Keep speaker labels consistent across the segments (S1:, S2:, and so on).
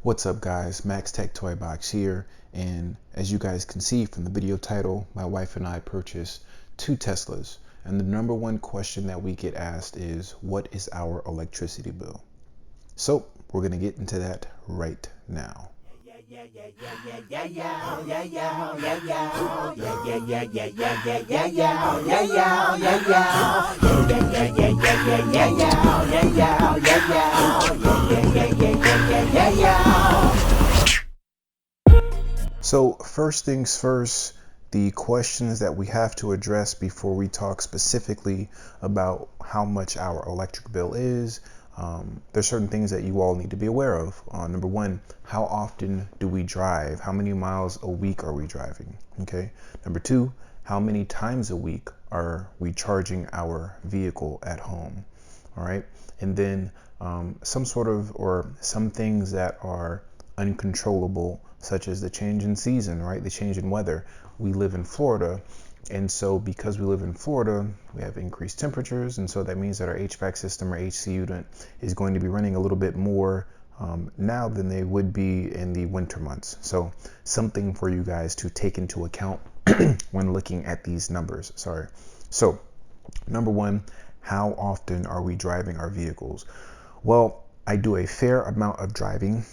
S1: What's up guys, Max Tech Toy Box here, and as you guys can see from the video title, my wife and I purchased two Teslas, and the number one question that we get asked is, what is our electricity bill? So we're going to get into that right now. So first things first, the questions that we have to address before we talk specifically about how much our electric bill is. There's certain things that you all need to be aware of. Number one, how often do we drive? How many miles a week are we driving? Okay. Number two, how many times a week are we charging our vehicle at home? All right. And then some things that are uncontrollable, such as the change in season, right? The change in weather. We live in Florida, and so because we live in Florida, we have increased temperatures, and so that means that our HVAC system or AC unit is going to be running a little bit more now than they would be in the winter months. So something for you guys to take into account when looking at these numbers. So number one, how often are we driving our vehicles? Well, I do a fair amount of driving.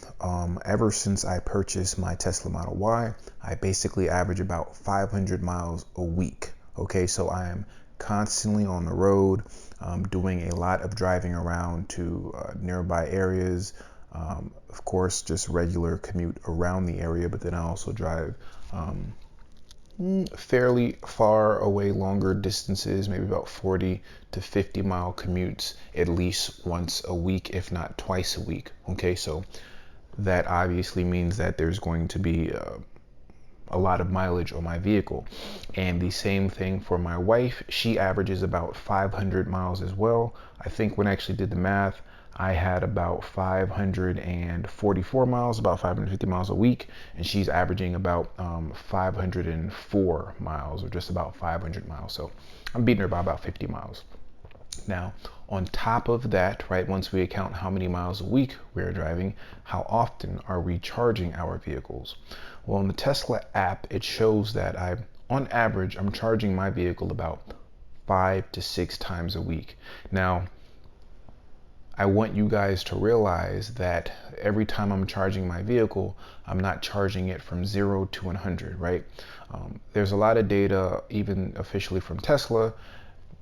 S1: Ever since I purchased my Tesla Model Y, I basically average about 500 miles a week. Okay, so I am constantly on the road, doing a lot of driving around to nearby areas. Of course, just regular commute around the area, but then I also drive fairly far away, longer distances, maybe about 40 to 50 mile commutes at least once a week, if not twice a week. Okay, so that obviously means that there's going to be a lot of mileage on my vehicle. And the same thing for my wife. She averages about 500 miles as well. I think when I actually did the math, I had about 544 miles, about 550 miles a week, and she's averaging about 504 miles, or just about 500 miles. So I'm beating her by about 50 miles. Now, on top of that, right, once we account how many miles a week we're driving, how often are we charging our vehicles? Well, in the Tesla app, it shows that on average, I'm charging my vehicle about 5 to 6 times a week. Now, I want you guys to realize that every time I'm charging my vehicle, I'm not charging it from 0 to 100, right? There's a lot of data, even officially from Tesla.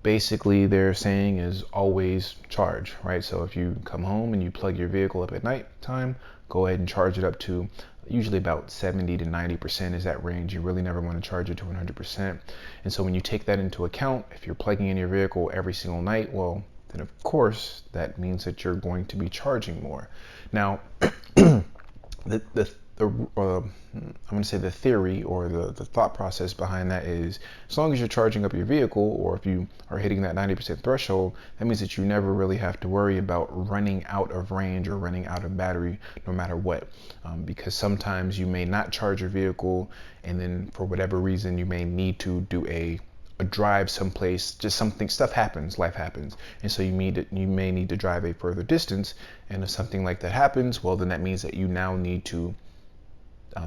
S1: Basically, they're saying is always charge, right? So if you come home and you plug your vehicle up at night time, go ahead and charge it up to usually about 70 to 90% is that range. You really never want to charge it to 100%. And so when you take that into account, if you're plugging in your vehicle every single night, well, then of course that means that you're going to be charging more. Now, I'm going to say the theory or the thought process behind that is, as long as you're charging up your vehicle, or if you are hitting that 90% threshold, that means that you never really have to worry about running out of range or running out of battery no matter what. Because sometimes you may not charge your vehicle, and then for whatever reason you may need to do a drive someplace, just stuff happens, life happens, and so you may need to drive a further distance. And if something like that happens, well, then that means that you now need to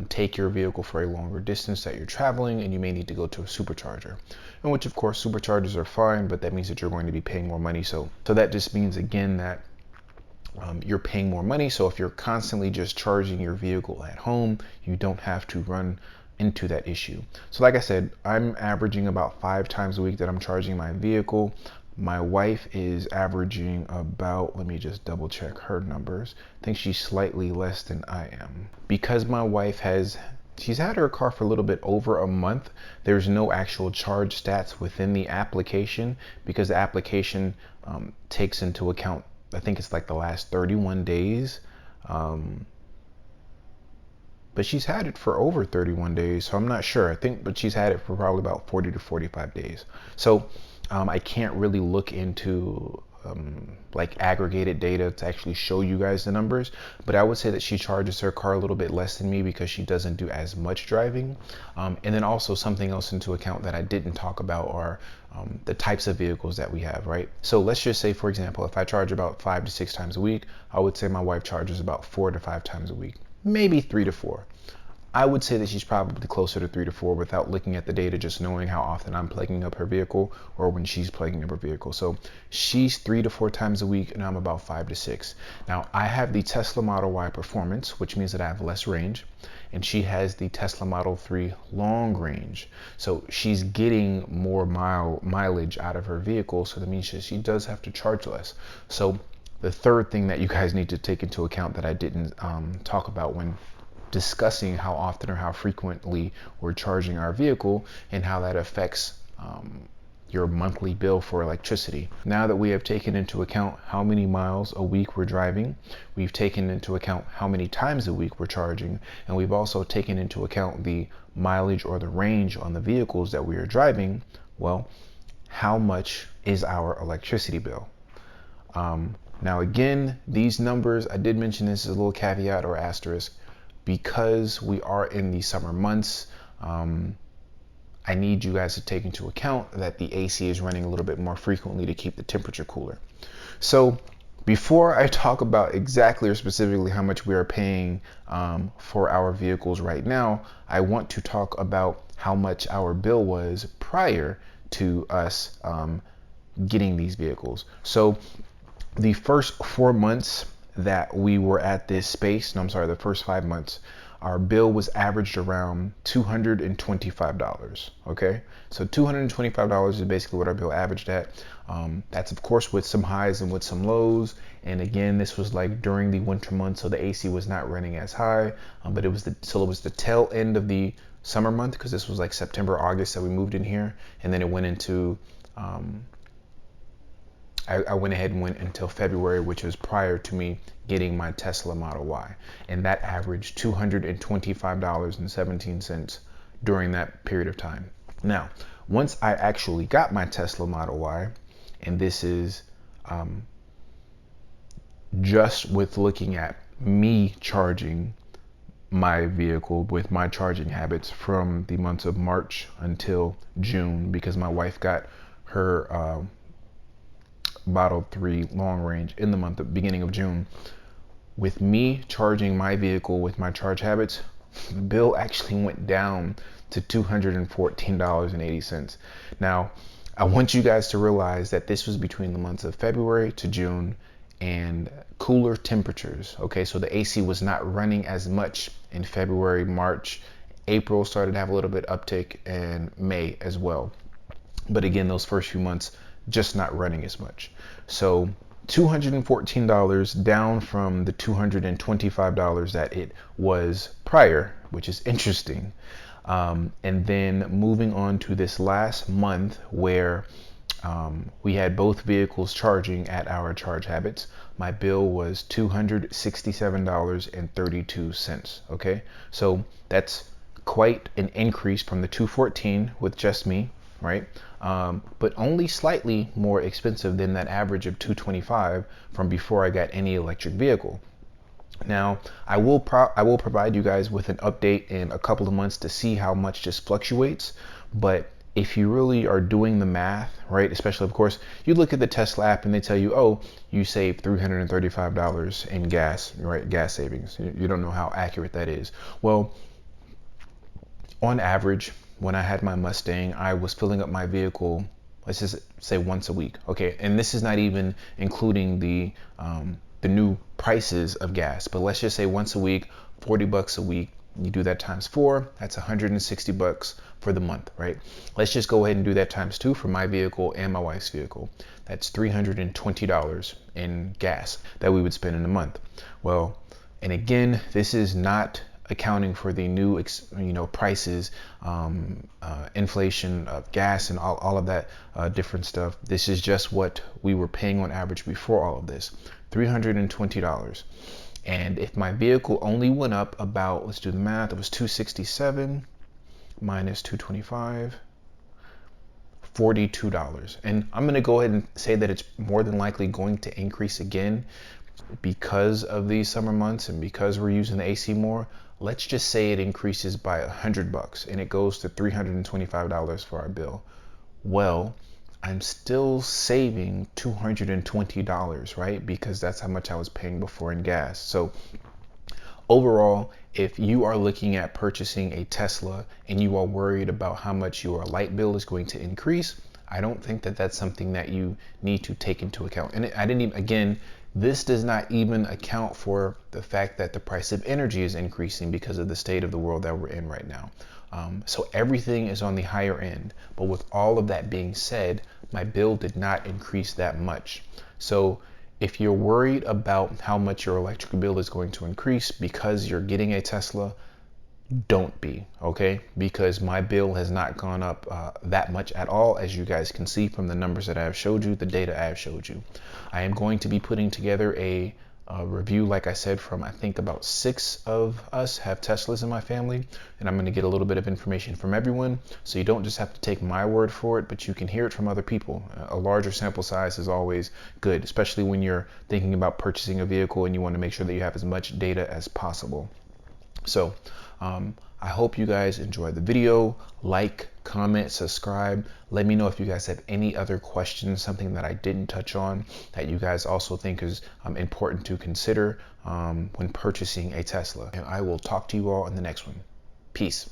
S1: take your vehicle for a longer distance that you're traveling, and you may need to go to a supercharger, in which of course superchargers are fine, but that means that you're going to be paying more money. So that just means again that you're paying more money. So if you're constantly just charging your vehicle at home, you don't have to run into that issue. So like I said, I'm averaging about 5 times a week that I'm charging my vehicle. My wife is averaging about, let me just double check her numbers. I think she's slightly less than I am. Because my wife she's had her car for a little bit over a month, there's no actual charge stats within the application, because the application takes into account, I think it's like the last 31 days. But she's had it for over 31 days, so I'm not sure. But she's had it for probably about 40 to 45 days. So I can't really look into like aggregated data to actually show you guys the numbers, but I would say that she charges her car a little bit less than me because she doesn't do as much driving. And then also something else into account that I didn't talk about are the types of vehicles that we have, right? So let's just say, for example, if I charge about 5 to 6 times a week, I would say my wife charges about 4 to 5 times a week, maybe 3 to 4. I would say that she's probably closer to 3 to 4 without looking at the data, just knowing how often I'm plugging up her vehicle or when she's plugging up her vehicle. So she's 3 to 4 times a week and I'm about 5 to 6. Now I have the Tesla Model Y Performance, which means that I have less range, and she has the Tesla Model 3 long range. So she's getting more mileage out of her vehicle. So that means she does have to charge less. So the third thing that you guys need to take into account that I didn't talk about when discussing how often or how frequently we're charging our vehicle and how that affects your monthly bill for electricity. Now that we have taken into account how many miles a week we're driving, we've taken into account how many times a week we're charging, and we've also taken into account the mileage or the range on the vehicles that we are driving, well, how much is our electricity bill? Now again, these numbers, I did mention this as a little caveat or asterisk, because we are in the summer months. I need you guys to take into account that the AC is running a little bit more frequently to keep the temperature cooler. So before I talk about exactly or specifically how much we are paying for our vehicles right now, I want to talk about how much our bill was prior to us getting these vehicles. So the first 4 months that we were at this space, no, I'm sorry, the first 5 months, our bill was averaged around $225. Okay, so $225 is basically what our bill averaged at. That's of course with some highs and with some lows. And again, this was like during the winter months, so the AC was not running as high, but it was the tail end of the summer month, because this was like September, August that we moved in here, and then it went into I went ahead and went until February, which was prior to me getting my Tesla Model Y. And that averaged $225.17 during that period of time. Now, once I actually got my Tesla Model Y, and this is just with looking at me charging my vehicle with my charging habits from the months of March until June, because my wife got her Model 3 long range in the beginning of June. With me charging my vehicle with my charge habits, the bill actually went down to $214.80. Now, I want you guys to realize that this was between the months of February to June and cooler temperatures. Okay, so the AC was not running as much in February, March. April started to have a little bit uptick, and May as well. But again, those first few months, just not running as much. So $214 down from the $225 that it was prior, which is interesting. And then moving on to this last month where we had both vehicles charging at our charge habits, my bill was $267.32. Okay, so that's quite an increase from the $214 with just me, right? But only slightly more expensive than that average of $225 from before I got any electric vehicle. Now, I will provide you guys with an update in a couple of months to see how much this fluctuates. But if you really are doing the math, right, especially, of course, you look at the Tesla app and they tell you, oh, you saved $335 in gas, right, gas savings. You don't know how accurate that is. Well, on average, when I had my Mustang, I was filling up my vehicle, let's just say once a week. Okay, and this is not even including the new prices of gas, but let's just say once a week, $40 a week. You do that times 4, that's $160 for the month, right? Let's just go ahead and do that times 2 for my vehicle and my wife's vehicle. That's $320 in gas that we would spend in a month. Well, and again, this is not accounting for the new prices, inflation of gas and all of that different stuff. This is just what we were paying on average before all of this, $320. And if my vehicle only went up about, let's do the math, it was 267 minus 225, $42. And I'm going to go ahead and say that it's more than likely going to increase again because of these summer months and because we're using the AC more. Let's just say it increases by $100 and it goes to $325 for our bill. Well, I'm still saving $220, right? Because that's how much I was paying before in gas. So overall, if you are looking at purchasing a Tesla and you are worried about how much your light bill is going to increase, I don't think that that's something that you need to take into account. And I didn't even, again, this does not even account for the fact that the price of energy is increasing because of the state of the world that we're in right now. So everything is on the higher end. But with all of that being said, my bill did not increase that much. So if you're worried about how much your electric bill is going to increase because you're getting a Tesla, don't be, okay? Because my bill has not gone up that much at all, as you guys can see from the numbers that I have showed you, the data I have showed you. I am going to be putting together a review, like I said, from I think about 6 of us have Teslas in my family, and I'm going to get a little bit of information from everyone, so you don't just have to take my word for it, but you can hear it from other people. A larger sample size is always good, especially when you're thinking about purchasing a vehicle and you want to make sure that you have as much data as possible. So I hope you guys enjoyed the video. Like, comment, subscribe. Let me know if you guys have any other questions, something that I didn't touch on that you guys also think is important to consider when purchasing a Tesla. And I will talk to you all in the next one. Peace.